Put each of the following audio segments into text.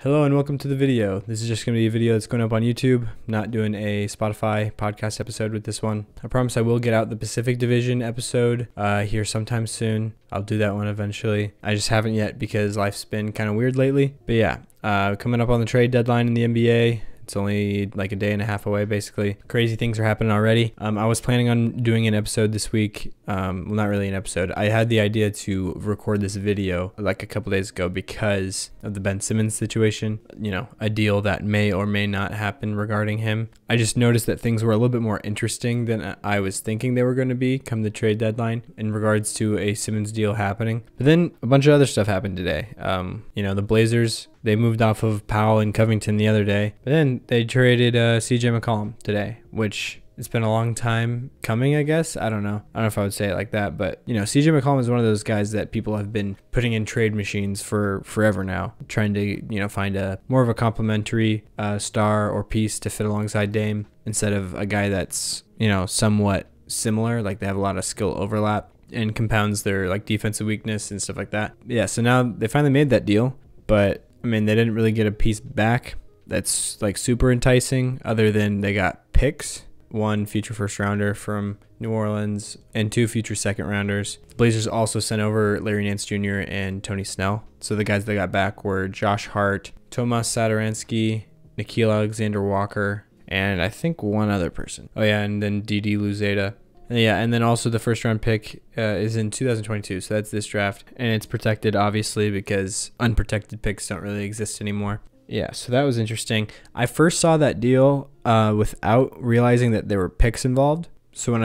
Hello and welcome to the video. This is just going to be a video that's going up on YouTube. Not doing a Spotify podcast episode with this one. I promise I will get out the Pacific Division episode here sometime soon. I'll do that one eventually. I just haven't yet because life's been kind of weird lately. But yeah, coming up on the trade deadline in the NBA. It's only like a day and a half away, basically. Crazy things are happening already. I was planning on doing an episode this week. Well, not really an episode. I had the idea to record this video like a couple days ago because of the Ben Simmons situation. You know, a deal that may or may not happen regarding him. I just noticed that things were a little bit more interesting than I was thinking they were going to be come the trade deadline in regards to a Simmons deal happening. But then a bunch of other stuff happened today. You know, the Blazers, they moved off of Powell and Covington the other day, but then they traded CJ Mccomb today, which it's been a long time coming, I guess. I don't know if I would say it like that, but you know, CJ Mccomb is one of those guys that people have been putting in trade machines for forever now, trying to, you know, find a more of a complementary star or piece to fit alongside Dame instead of a guy that's, you know, somewhat similar, like they have a lot of skill overlap and compounds their like defensive weakness and stuff like that. Yeah, so now they finally made that deal, but I mean, they didn't really get a piece back that's like super enticing other than they got picks, one future first rounder from New Orleans and two future second rounders. The Blazers also sent over Larry Nance Jr. and Tony Snell. So the guys they got back were Josh Hart, Tomas Satoransky, Nickeil Alexander-Walker, and I think one other person. Oh yeah, and then Didi Luzeta. Yeah, and then also the first round pick is in 2022, so that's this draft. And it's protected, obviously, because unprotected picks don't really exist anymore. Yeah, so that was interesting. I first saw that deal without realizing that there were picks involved. So when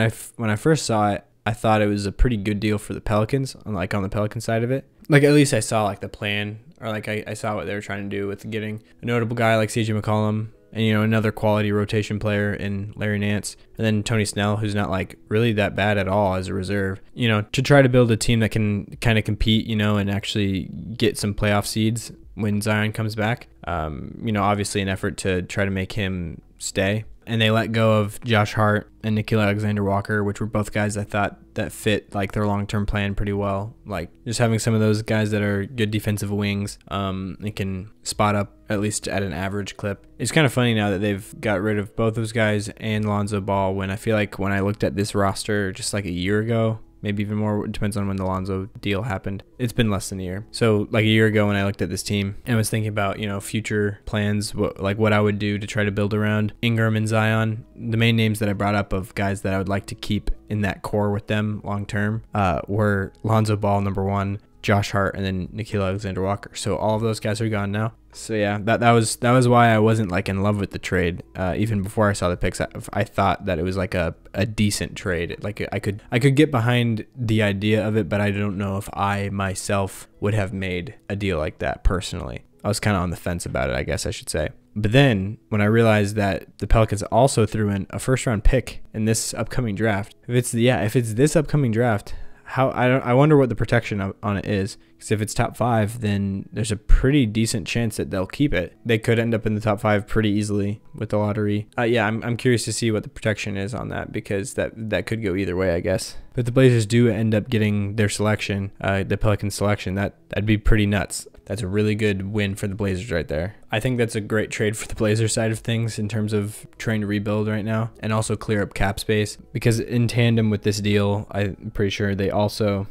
I first saw it, I thought it was a pretty good deal for the Pelicans, like on the Pelican side of it. Like at least I saw like the plan, or like I saw what they were trying to do with getting a notable guy like CJ McCollum. And, you know, another quality rotation player in Larry Nance. And then Tony Snell, who's not, like, really that bad at all as a reserve. You know, to try to build a team that can kind of compete, you know, and actually get some playoff seeds when Zion comes back. You know, obviously an effort to try to make him stay. And they let go of Josh Hart and Nickeil Alexander-Walker, which were both guys I thought that fit like their long-term plan pretty well. Like just having some of those guys that are good defensive wings, and can spot up at least at an average clip. It's kind of funny now that they've got rid of both those guys and Lonzo Ball, when I feel like when I looked at this roster just like a year ago, maybe even more, it depends on when the Lonzo deal happened. It's been less than a year. So like a year ago when I looked at this team and was thinking about, you know, future plans, what I would do to try to build around Ingram and Zion, the main names that I brought up of guys that I would like to keep in that core with them long term were Lonzo Ball, number one, Josh Hart, and then Nickeil Alexander-Walker. So all of those guys are gone now. So yeah, that was why I wasn't like in love with the trade. Even before I saw the picks, I thought that it was like a decent trade. Like I could get behind the idea of it, but I don't know if I myself would have made a deal like that personally. I was kind of on the fence about it, I guess I should say. But then when I realized that the Pelicans also threw in a first round pick in this upcoming draft, if it's this upcoming draft, I wonder what the protection on it is, because if it's top 5, then there's a pretty decent chance that they'll keep it. They could end up in the top 5 pretty easily with the lottery. Yeah, I'm curious to see what the protection is on that, because that could go either way, I guess. But if the Blazers do end up getting their selection, the Pelicans selection, that'd be pretty nuts. That's a really good win for the Blazers right there. I think that's a great trade for the Blazers side of things in terms of trying to rebuild right now and also clear up cap space, because in tandem with this deal, I'm pretty sure they also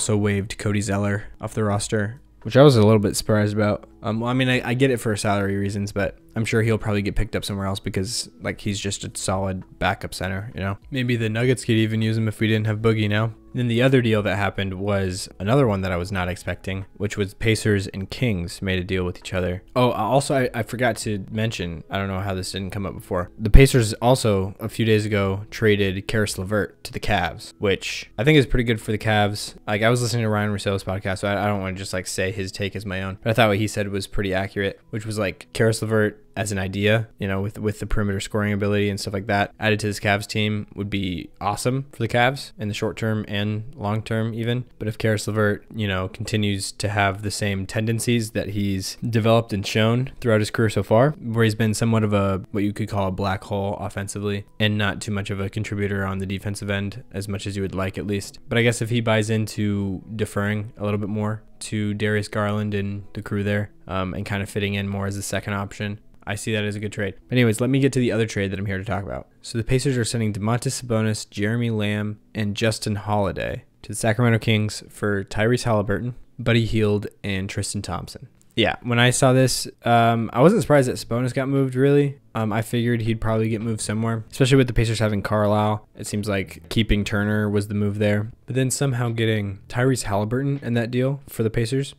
waived Cody Zeller off the roster, which I was a little bit surprised about. Well, I mean, I get it for salary reasons, but I'm sure he'll probably get picked up somewhere else because like he's just a solid backup center, you know. Maybe the Nuggets could even use him if we didn't have Boogie now. Then the other deal that happened was another one that I was not expecting, which was Pacers and Kings made a deal with each other. Oh, also I forgot to mention, I don't know how this didn't come up before. The Pacers also a few days ago traded Caris LeVert to the Cavs, which I think is pretty good for the Cavs. Like I was listening to Ryan Russillo's podcast, so I don't want to just like say his take as my own, but I thought what he said was pretty accurate, which was like Caris LeVert as an idea, you know, with the perimeter scoring ability and stuff like that added to this Cavs team would be awesome for the Cavs in the short term and long term even. But if Caris LeVert, you know, continues to have the same tendencies that he's developed and shown throughout his career so far, where he's been somewhat of a what you could call a black hole offensively and not too much of a contributor on the defensive end as much as you would like, at least. But I guess if he buys into deferring a little bit more to Darius Garland and the crew there, and kind of fitting in more as a second option, I see that as a good trade. But anyways, let me get to the other trade that I'm here to talk about. So the Pacers are sending Dimanta, Sabonis, Jeremy Lamb, and Justin Holiday to the Sacramento Kings for Tyreese Halliburton, Buddy Hield, and Tristan Thompson. Yeah, when I saw this, I wasn't surprised that Sabonis got moved, really. I figured he'd probably get moved somewhere, especially with the Pacers having Carlisle. It seems like keeping Turner was the move there. But then somehow getting Tyreese Halliburton in that deal for the Pacers,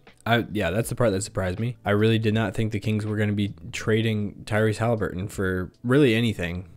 yeah, that's the part that surprised me. I really did not think the Kings were going to be trading Tyreese Halliburton for really anything.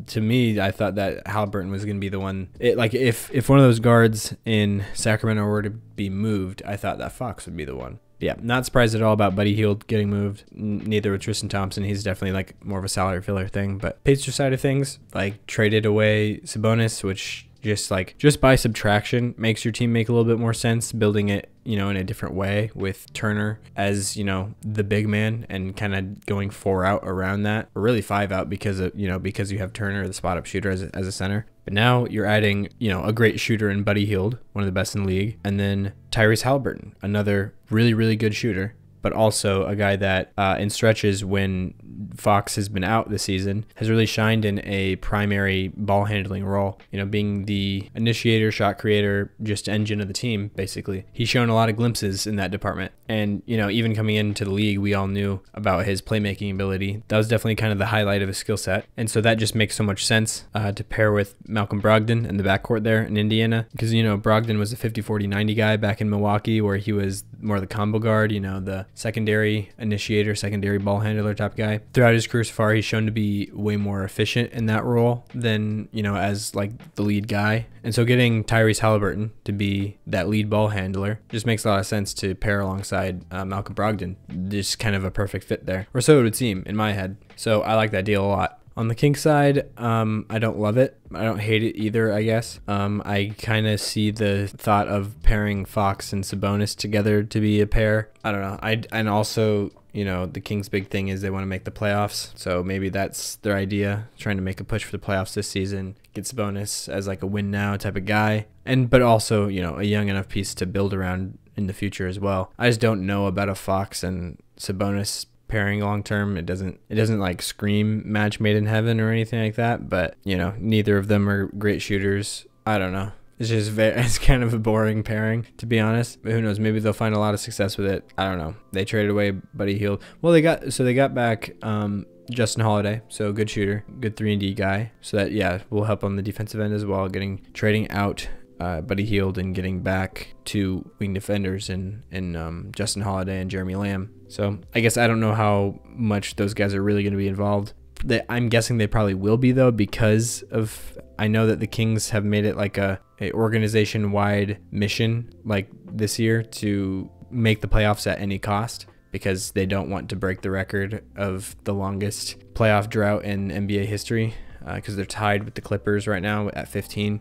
To me, I thought that Halliburton was going to be the one. If one of those guards in Sacramento were to be moved, I thought that Fox would be the one. Yeah, not surprised at all about Buddy Hield getting moved. Neither with Tristan Thompson. He's definitely like more of a salary filler thing. But Pacers side of things, like traded away Sabonis, which just by subtraction makes your team make a little bit more sense, building it, you know, in a different way with Turner as, you know, the big man and kind of going 4 out around that, or really 5 out because you have Turner, the spot up shooter, as a center. But now you're adding, you know, a great shooter in Buddy Hield, one of the best in the league, and then Tyreese Halliburton, another really, really good shooter, but also a guy that in stretches when Fox has been out this season has really shined in a primary ball handling role, you know, being the initiator, shot creator, just engine of the team, basically. He's shown a lot of glimpses in that department. And, you know, even coming into the league, we all knew about his playmaking ability. That was definitely kind of the highlight of his skill set. And so that just makes so much sense to pair with Malcolm Brogdon in the backcourt there in Indiana. Because, you know, Brogdon was a 50-40-90 guy back in Milwaukee, where he was more the combo guard, you know, the secondary initiator, secondary ball handler type guy. Throughout his career so far, he's shown to be way more efficient in that role than, you know, as like the lead guy. And so getting Tyreese Halliburton to be that lead ball handler just makes a lot of sense to pair alongside Malcolm Brogdon. Just kind of a perfect fit there, or so it would seem in my head. So I like that deal a lot. On the Kings side, I don't love it. I don't hate it either, I guess. I kind of see the thought of pairing Fox and Sabonis together to be a pair. I don't know. And also, you know, the Kings' big thing is they want to make the playoffs. So maybe that's their idea, trying to make a push for the playoffs this season. Get Sabonis as like a win now type of guy. But also, you know, a young enough piece to build around in the future as well. I just don't know about a Fox and Sabonis pairing long term. It doesn't like scream match made in heaven or anything like that, but you know, neither of them are great shooters. I don't know. It's kind of a boring pairing, to be honest. But who knows? Maybe they'll find a lot of success with it. I don't know. They traded away Buddy Hield. Well, they got back Justin Holiday, so good shooter, good 3-and-D guy. So that, yeah, will help on the defensive end as well. Trading out Buddy Hield and getting back 2 wing defenders in Justin Holiday and Jeremy Lamb. So I guess I don't know how much those guys are really going to be involved. I'm guessing they probably will be, though, because of, I know that the Kings have made it like a organization-wide mission like this year to make the playoffs at any cost, because they don't want to break the record of the longest playoff drought in NBA history, because they're tied with the Clippers right now at 15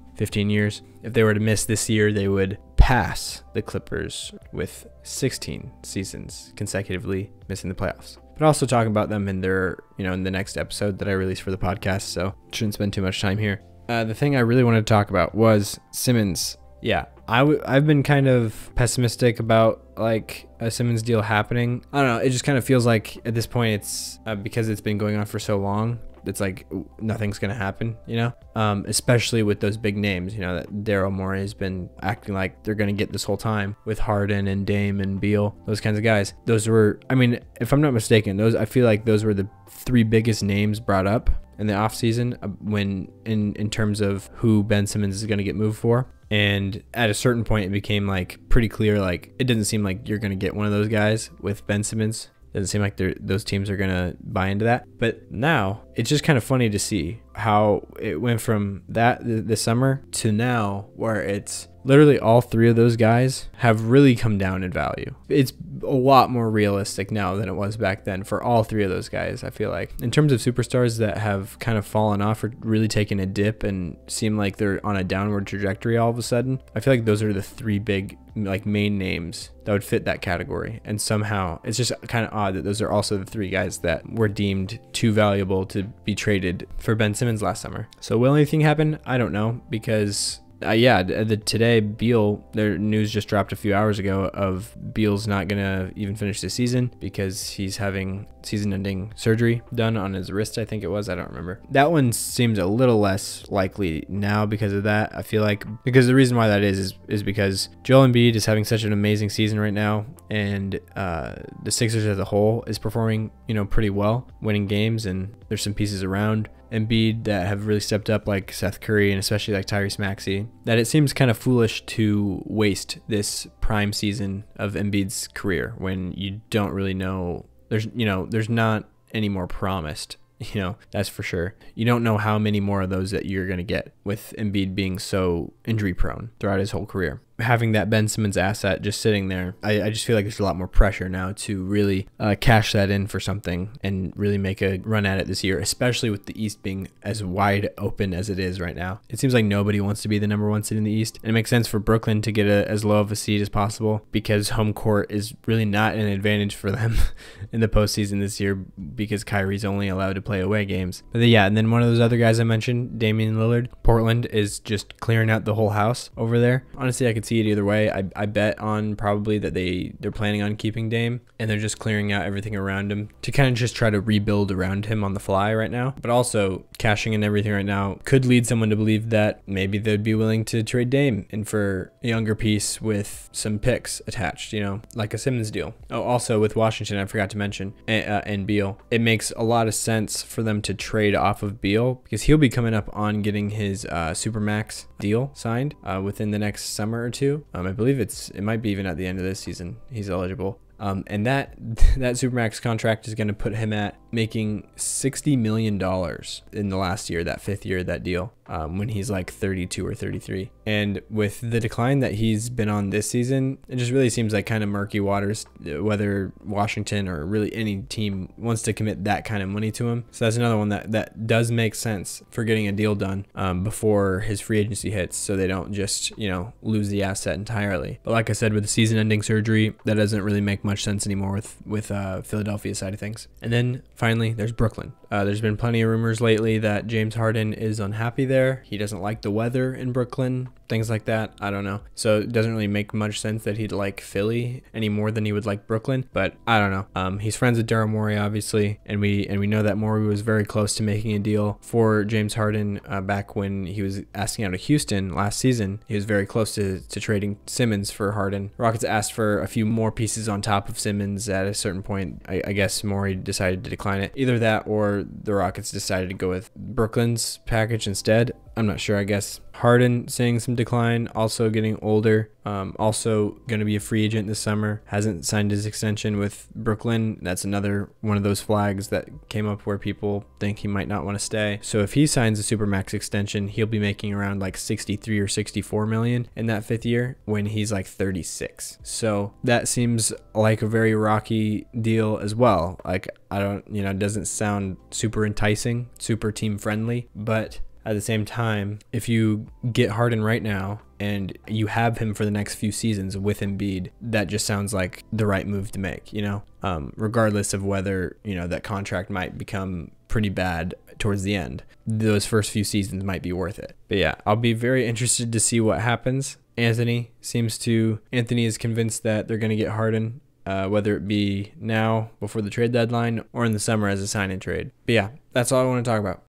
years. If they were to miss this year, they would pass the Clippers with 16 seasons consecutively missing the playoffs. But also talking about them in their, you know, in the next episode that I released for the podcast, so shouldn't spend too much time here. The thing I really wanted to talk about was Simmons. Yeah, I've been kind of pessimistic about like a Simmons deal happening. I don't know. It just kind of feels like at this point it's because it's been going on for so long. It's like nothing's going to happen, you know, especially with those big names, you know, that Daryl Morey has been acting like they're going to get this whole time with Harden and Dame and Beal, those kinds of guys. Those were, I mean, if I'm not mistaken, I feel like those were the 3 biggest names brought up in the offseason when in terms of who Ben Simmons is going to get moved for. And at a certain point, it became like pretty clear, like it doesn't seem like you're going to get one of those guys with Ben Simmons. Doesn't seem like those teams are going to buy into that. But now it's just kind of funny to see how it went from that this summer to now, where it's literally all three of those guys have really come down in value. It's a lot more realistic now than it was back then for all three of those guys, I feel like. In terms of superstars that have kind of fallen off or really taken a dip and seem like they're on a downward trajectory all of a sudden, I feel like those are the three big like main names that would fit that category. And somehow it's just kind of odd that those are also the three guys that were deemed too valuable to be traded for Ben Simmons last summer. So will anything happen? I don't know, because today Beal, their news just dropped a few hours ago of Beal's not gonna even finish the season because he's having season-ending surgery done on his wrist, I think it was. I don't remember. That one seems a little less likely now because of that. I feel like because the reason why that is because Joel Embiid is having such an amazing season right now, and the Sixers as a whole is performing, pretty well, winning games, and there's some pieces around Embiid that have really stepped up, like Seth Curry and especially like Tyrese Maxey, that it seems kind of foolish to waste this prime season of Embiid's career when you don't really know. There's not any more promised. That's for sure. You don't know how many more of those that you're going to get with Embiid being so injury prone throughout his whole career. Having that Ben Simmons asset just sitting there, I just feel like there's a lot more pressure now to really cash that in for something and really make a run at it this year, especially with the East being as wide open as it is right now. It seems like nobody wants to be the number one seed in the East, and it makes sense for Brooklyn to get as low of a seed as possible because home court is really not an advantage for them in the postseason this year because Kyrie's only allowed to play away games. But and then one of those other guys I mentioned, Damien Lillard, Portland is just clearing out the whole house over there. Honestly, I could see it either way. I bet on probably that they're planning on keeping Dame, and they're just clearing out everything around him to kind of just try to rebuild around him on the fly right now. But also cashing in everything right now could lead someone to believe that maybe they'd be willing to trade Dame in for a younger piece with some picks attached, like a Simmons deal. Oh, also with Washington, I forgot to mention, and Beal, it makes a lot of sense for them to trade off of Beal because he'll be coming up on getting his Supermax deal signed within the next summer or two. I believe it might be even at the end of this season he's eligible. And that Supermax contract is going to put him at making $60 million in the last year, that fifth year of that deal, when he's like 32 or 33. And with the decline that he's been on this season, it just really seems like kind of murky waters whether Washington or really any team wants to commit that kind of money to him. So that's another one that does make sense for getting a deal done before his free agency hits, so they don't just lose the asset entirely. But like I said, with the season-ending surgery, that doesn't really make much sense anymore with Philadelphia side of things. And then finally, there's Brooklyn. There's been plenty of rumors lately that James Harden is unhappy there. He doesn't like the weather in Brooklyn, things like that. I don't know. So it doesn't really make much sense that he'd like Philly any more than he would like Brooklyn. But I don't know. He's friends with Daryl Morey, obviously, and we know that Morey was very close to making a deal for James Harden back when he was asking out of Houston last season. He was very close to trading Simmons for Harden. Rockets asked for a few more pieces on top of Simmons at a certain point. I guess Morey decided to decline it. Either that or the Rockets decided to go with Brooklyn's package instead. I'm not sure. I guess Harden seeing some decline, also getting older, also going to be a free agent this summer, hasn't signed his extension with Brooklyn. That's another one of those flags that came up where people think he might not want to stay. So if he signs a Supermax extension, he'll be making around like 63 or 64 million in that fifth year when he's like 36. So that seems like a very rocky deal as well. Like, I don't, it doesn't sound super enticing, super team friendly, but at the same time, if you get Harden right now and you have him for the next few seasons with Embiid, that just sounds like the right move to make, regardless of whether, that contract might become pretty bad towards the end. Those first few seasons might be worth it. But yeah, I'll be very interested to see what happens. Anthony is convinced that they're going to get Harden, whether it be now before the trade deadline or in the summer as a sign and trade. But yeah, that's all I want to talk about.